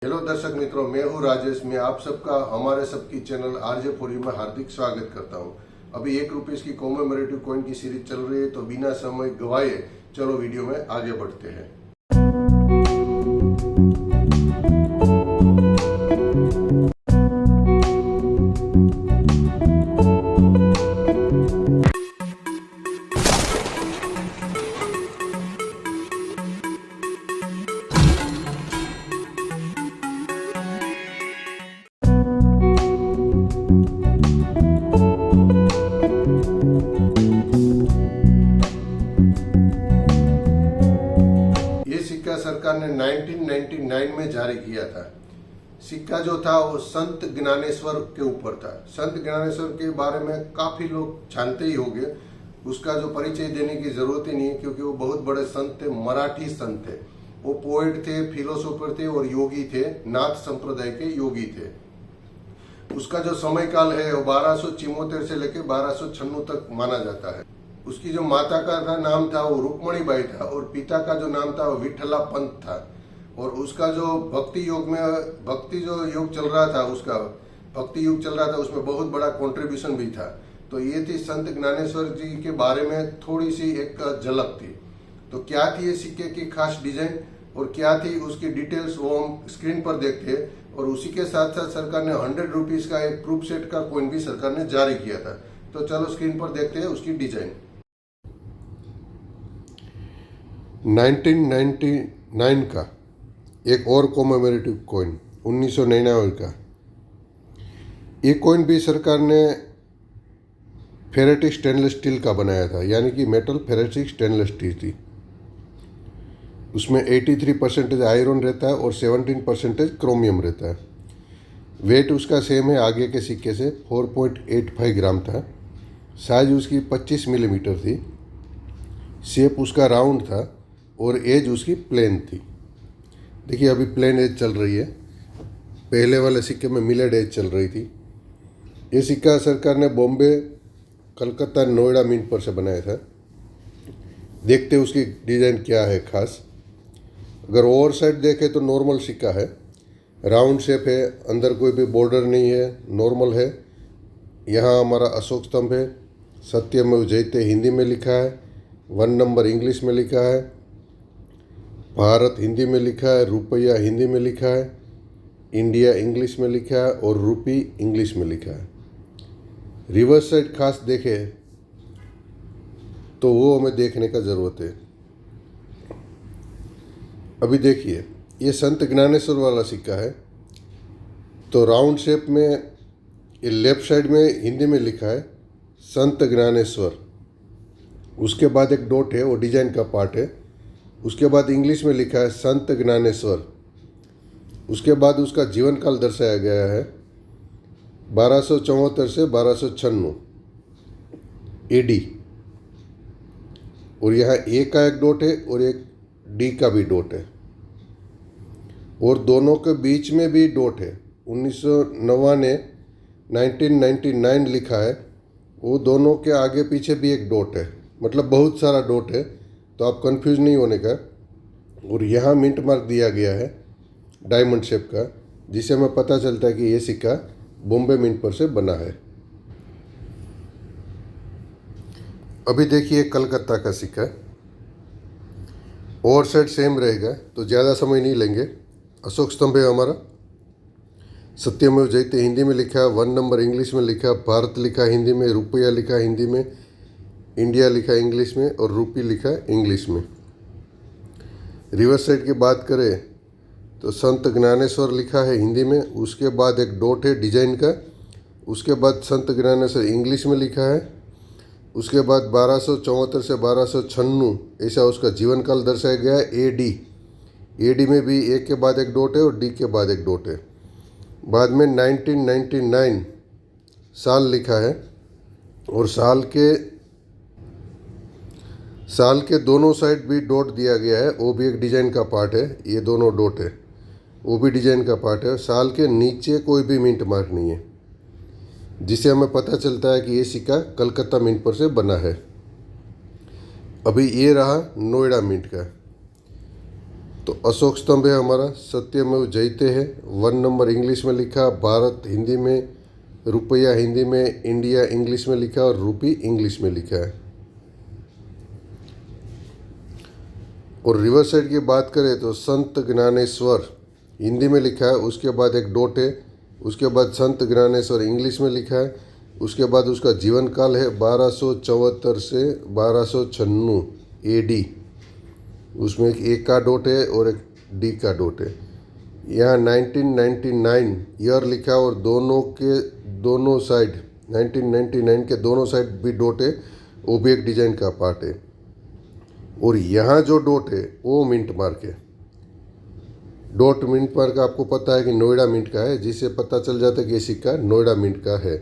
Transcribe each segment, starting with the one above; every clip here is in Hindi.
हेलो दर्शक मित्रों, मैं हूं राजेश। मैं आप सबका हमारे सबकी चैनल आरजे फोरी में हार्दिक स्वागत करता हूं। अभी 1 रुपये की कॉमेमोरेटिव कॉइन की सीरीज चल रही है, तो बिना समय गवाए चलो वीडियो में आगे बढ़ते हैं। सिक्का सरकार ने 1999 में जारी किया था। सिक्का जो था वो संत ज्ञानेश्वर के ऊपर था। संत ज्ञानेश्वर के बारे में काफी लोग जानते ही होंगे, उसका जो परिचय देने की जरूरत ही नहीं है, क्योंकि वो बहुत बड़े संत थे, मराठी संत थे। वो पोएट थे, फिलोसोफर थे और योगी थे, नाथ संप्रदाय के योगी थे। उसका जो समय काल है वो 1274 से लेकर 1296 तक माना जाता है। उसकी जो माता का नाम था वो रुक्मणी बाई था और पिता का जो नाम था वो विठला पंत था। और उसका जो भक्ति जो योग चल रहा था, उसका भक्ति युग चल रहा था, उसमें बहुत बड़ा कंट्रीब्यूशन भी था। तो ये थी संत ज्ञानेश्वर जी के बारे में थोड़ी सी एक झलक थी। तो क्या थी ये सिक्के की खास डिजाइन और क्या थी उसकी डिटेल्स, वो हम स्क्रीन पर देखते हैं। और उसी के साथ साथ सरकार ने 100 रुपीज का एक प्रूफ सेट का कॉइन भी सरकार ने जारी किया था। तो चलो स्क्रीन पर देखते हैं उसकी डिजाइन। 1999 का एक और कॉमेमोरेटिव कॉइन 1999 का। ये कॉइन भी सरकार ने फेरेटिक स्टेनलेस स्टील का बनाया था, यानी कि मेटल फेरेटिक स्टेनलेस स्टील थी। उसमें 83% आयरन रहता है और 17% क्रोमियम रहता है। वेट उसका सेम है आगे के सिक्के से, 4.85 ग्राम था। साइज उसकी 25 मिलीमीटर थी। शेप उसका राउंड था और एज उसकी प्लेन थी। देखिए अभी प्लेन एज चल रही है, पहले वाले सिक्के में मिलेड एज चल रही थी। ये सिक्का सरकार ने बॉम्बे, कलकत्ता, नोएडा मिंट पर से बनाया था। देखते उसकी डिज़ाइन क्या है खास। अगर ओवर साइड देखें तो नॉर्मल सिक्का है, राउंड शेप है, अंदर कोई भी बॉर्डर नहीं है, नॉर्मल है। यहाँ हमारा अशोक स्तंभ है, सत्यमेव जयते हिंदी में लिखा है, 1 नंबर इंग्लिश में लिखा है, भारत हिंदी में लिखा है, रुपया हिंदी में लिखा है, इंडिया इंग्लिश में लिखा है और रुपी इंग्लिश में लिखा है। रिवर्स साइड खास देखे तो वो हमें देखने का ज़रूरत है। अभी देखिए ये संत ज्ञानेश्वर वाला सिक्का है, तो राउंड शेप में ये लेफ्ट साइड में हिंदी में लिखा है संत ज्ञानेश्वर। उसके बाद एक डॉट है, वो डिजाइन का पार्ट है। उसके बाद इंग्लिश में लिखा है संत ज्ञानेश्वर। उसके बाद उसका जीवन काल दर्शाया गया है 1274 से 1296 एडी। और यहाँ ए का एक डॉट है और एक डी का भी डॉट है, और दोनों के बीच में भी डॉट है। 1999 लिखा है, वो दोनों के आगे पीछे भी एक डॉट है, मतलब बहुत सारा डॉट है, तो आप कंफ्यूज नहीं होने का। और यहाँ मिंट मार्क दिया गया है डायमंड शेप का, जिससे हमें पता चलता है कि ये सिक्का बॉम्बे मिंट पर से बना है। अभी देखिए कलकत्ता का सिक्का, ओवर साइड सेम रहेगा, तो ज़्यादा समय नहीं लेंगे। अशोक स्तंभ है हमारा, सत्यमेव जयते हिंदी में लिखा है, 1 नंबर इंग्लिश में लिखा है, भारत लिखा हिंदी में, रुपया लिखा हिंदी में, इंडिया लिखा इंग्लिश में और रूपी लिखा इंग्लिश में। रिवर्स साइड की बात करें तो संत ज्ञानेश्वर लिखा है हिंदी में, उसके बाद एक डॉट है डिजाइन का, उसके बाद संत ज्ञानेश्वर इंग्लिश में लिखा है, उसके बाद 1274 से 1296 ऐसा उसका जीवन काल दर्शाया गया है। एडी में भी ए के बाद एक डॉट है और डी के बाद एक डॉट है। बाद में 1999 साल लिखा है और साल के दोनों साइड भी डॉट दिया गया है, वो भी एक डिजाइन का पार्ट है। ये दोनों डॉट है, वो भी डिजाइन का पार्ट है। साल के नीचे कोई भी मिंट मार्क नहीं है, जिससे हमें पता चलता है कि ये सिक्का कलकत्ता मिंट पर से बना है। अभी ये रहा नोएडा मिंट का। तो अशोक स्तंभ है हमारा, सत्यमेव जयते है। 1 नंबर इंग्लिश में लिखा, भारत हिंदी में, रुपया हिंदी में, इंडिया इंग्लिश में लिखा और रूपी इंग्लिश में लिखा है। और रिवर साइड की बात करें तो संत ज्ञानेश्वर हिंदी में लिखा है, उसके बाद एक डॉट है, उसके बाद संत ज्ञानेश्वर इंग्लिश में लिखा है, उसके बाद उसका जीवन काल है 1274 से 1296 AD, उसमें एक ए का डॉट है और एक डी का डॉट है। यहाँ 1999 ईयर लिखा और दोनों साइड 1999 के दोनों साइड भी डॉट है, वो भी एक डिजाइन का पार्ट है। और यहाँ जो डॉट है वो मिंट मार्क है। डॉट मिंट मार्क आपको पता है कि नोएडा मिंट का है, जिससे पता चल जाता है कि ये सिक्का नोएडा मिंट का है।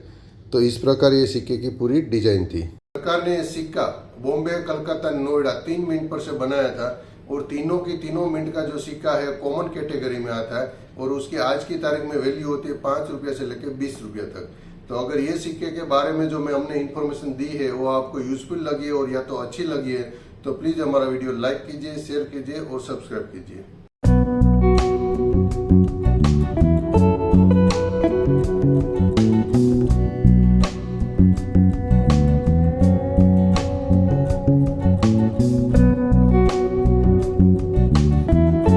तो इस प्रकार ये सिक्के की पूरी डिजाइन थी। सरकार ने सिक्का बॉम्बे, कलकत्ता, नोएडा 3 मिंट पर से बनाया था और तीनों की तीनों मिंट का जो सिक्का है कॉमन कैटेगरी में आता है और उसकी आज की तारीख में वैल्यू होती है 5 रुपये से लेकर 20 रुपये तक। तो अगर ये सिक्के के बारे में जो मैं हमने इन्फॉर्मेशन दी है वो आपको यूजफुल लगी है और या तो अच्छी लगी है तो प्लीज़ हमारा वीडियो लाइक कीजिए, शेयर कीजिए और सब्सक्राइब कीजिए।